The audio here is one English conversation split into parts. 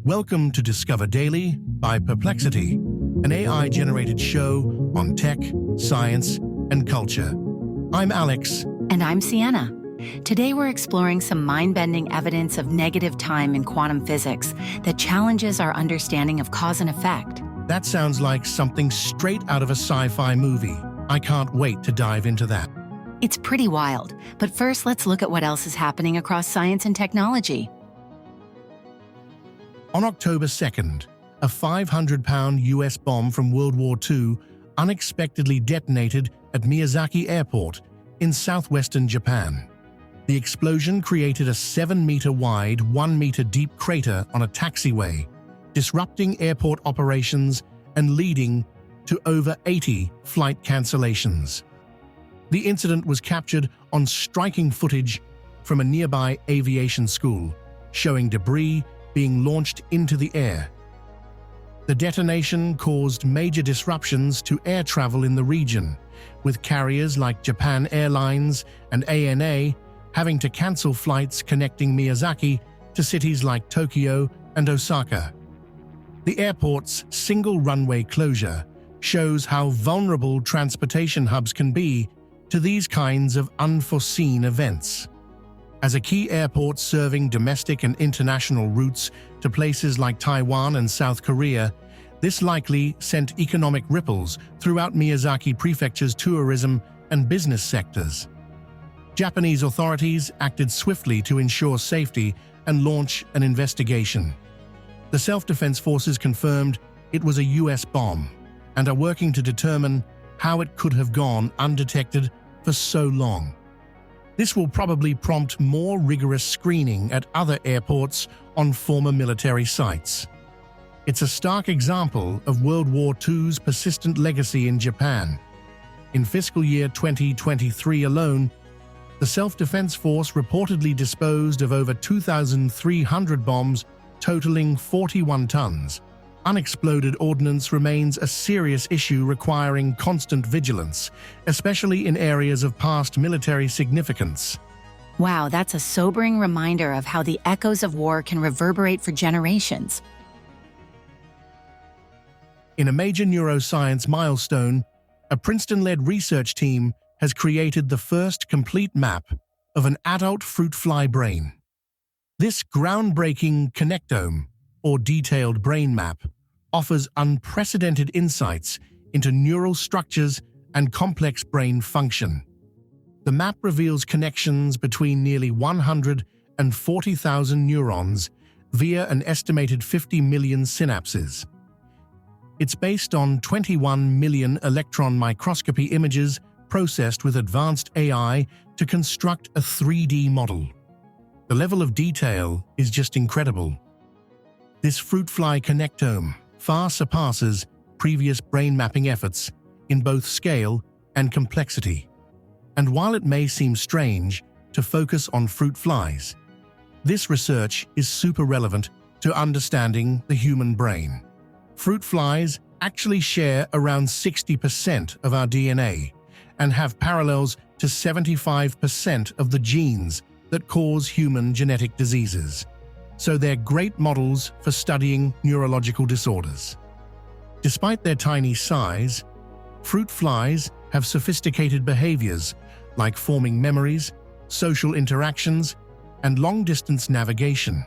Welcome to Discover Daily by Perplexity, an AI-generated show on tech, science, and culture. I'm Alex. And I'm Sienna. Today we're exploring some mind-bending evidence of negative time in quantum physics that challenges our understanding of cause and effect. That sounds like something straight out of a sci-fi movie. I can't wait to dive into that. It's pretty wild, but first let's look at what else is happening across science and technology. On October 2nd, a 500-pound US bomb from World War II unexpectedly detonated at Miyazaki Airport in southwestern Japan. The explosion created a 7-meter wide, 1-meter deep crater on a taxiway, disrupting airport operations and leading to over 80 flight cancellations. The incident was captured on striking footage from a nearby aviation school, showing debris being launched into the air. The detonation caused major disruptions to air travel in the region, with carriers like Japan Airlines and ANA having to cancel flights connecting Miyazaki to cities like Tokyo and Osaka. The airport's single runway closure shows how vulnerable transportation hubs can be to these kinds of unforeseen events. As a key airport serving domestic and international routes to places like Taiwan and South Korea, this likely sent economic ripples throughout Miyazaki Prefecture's tourism and business sectors. Japanese authorities acted swiftly to ensure safety and launch an investigation. The self-defense forces confirmed it was a US bomb and are working to determine how it could have gone undetected for so long. This will probably prompt more rigorous screening at other airports on former military sites. It's a stark example of World War II's persistent legacy in Japan. In fiscal year 2023 alone, the Self-Defense Force reportedly disposed of over 2,300 bombs totaling 41 tons. Unexploded ordnance remains a serious issue requiring constant vigilance, especially in areas of past military significance. Wow, that's a sobering reminder of how the echoes of war can reverberate for generations. In a major neuroscience milestone, a Princeton-led research team has created the first complete map of an adult fruit fly brain. This groundbreaking connectome, or detailed brain map, offers unprecedented insights into neural structures and complex brain function. The map reveals connections between nearly 140,000 neurons via an estimated 50 million synapses. It's based on 21 million electron microscopy images processed with advanced AI to construct a 3D model. The level of detail is just incredible. This fruit fly connectome far surpasses previous brain mapping efforts in both scale and complexity. And while it may seem strange to focus on fruit flies, this research is super relevant to understanding the human brain. Fruit flies actually share around 60% of our DNA and have parallels to 75% of the genes that cause human genetic diseases. So they're great models for studying neurological disorders. Despite their tiny size, fruit flies have sophisticated behaviors like forming memories, social interactions, and long-distance navigation.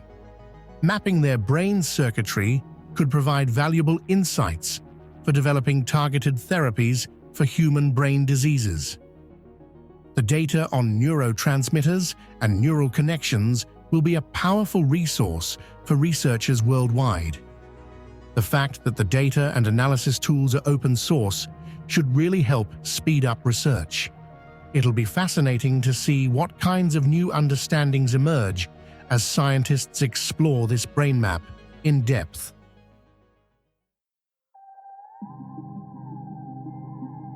Mapping their brain circuitry could provide valuable insights for developing targeted therapies for human brain diseases. The data on neurotransmitters and neural connections will be a powerful resource for researchers worldwide. The fact that the data and analysis tools are open source should really help speed up research. It'll be fascinating to see what kinds of new understandings emerge as scientists explore this brain map in depth.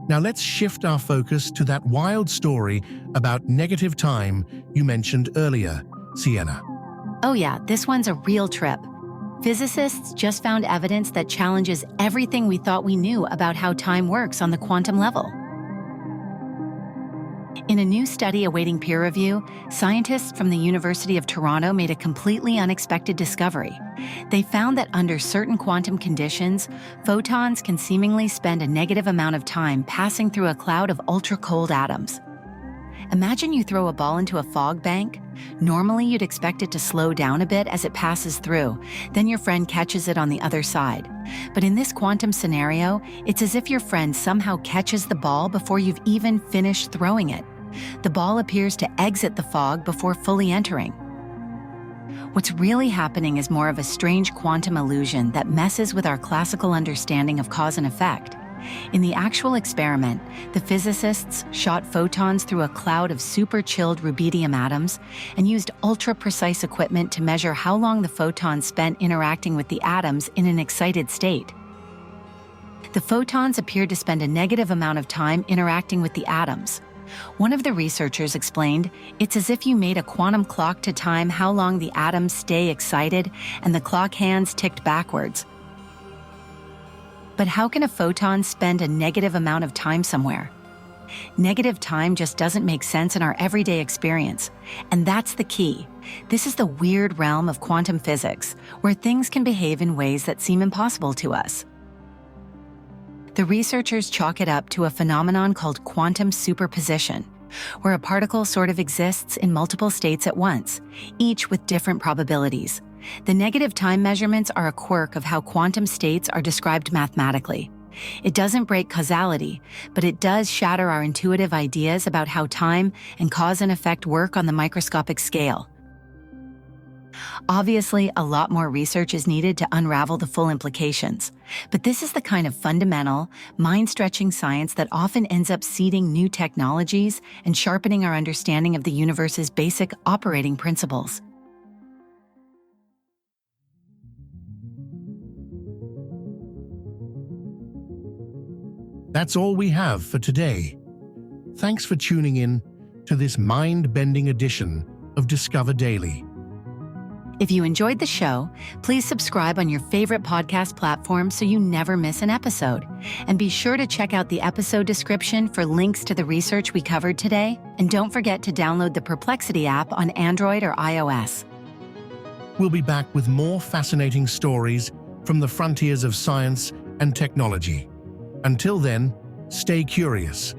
Now let's shift our focus to that wild story about negative time you mentioned earlier, Sienna. Oh yeah, this one's a real trip. Physicists just found evidence that challenges everything we thought we knew about how time works on the quantum level. In a new study awaiting peer review, scientists from the University of Toronto made a completely unexpected discovery. They found that under certain quantum conditions, photons can seemingly spend a negative amount of time passing through a cloud of ultra-cold atoms. Imagine you throw a ball into a fog bank. Normally, you'd expect it to slow down a bit as it passes through, then your friend catches it on the other side. But in this quantum scenario, it's as if your friend somehow catches the ball before you've even finished throwing it. The ball appears to exit the fog before fully entering. What's really happening is more of a strange quantum illusion that messes with our classical understanding of cause and effect. In the actual experiment, the physicists shot photons through a cloud of super-chilled rubidium atoms and used ultra-precise equipment to measure how long the photons spent interacting with the atoms in an excited state. The photons appeared to spend a negative amount of time interacting with the atoms. One of the researchers explained, it's as if you made a quantum clock to time how long the atoms stay excited and the clock hands ticked backwards. But how can a photon spend a negative amount of time somewhere? Negative time just doesn't make sense in our everyday experience. And that's the key. This is the weird realm of quantum physics, where things can behave in ways that seem impossible to us. The researchers chalk it up to a phenomenon called quantum superposition, where a particle sort of exists in multiple states at once, each with different probabilities. The negative time measurements are a quirk of how quantum states are described mathematically. It doesn't break causality, but it does shatter our intuitive ideas about how time and cause and effect work on the microscopic scale. Obviously, a lot more research is needed to unravel the full implications, but this is the kind of fundamental, mind-stretching science that often ends up seeding new technologies and sharpening our understanding of the universe's basic operating principles. That's all we have for today. Thanks for tuning in to this mind-bending edition of Discover Daily. If you enjoyed the show, please subscribe on your favorite podcast platform so you never miss an episode. And be sure to check out the episode description for links to the research we covered today. And don't forget to download the Perplexity app on Android or iOS. We'll be back with more fascinating stories from the frontiers of science and technology. Until then, stay curious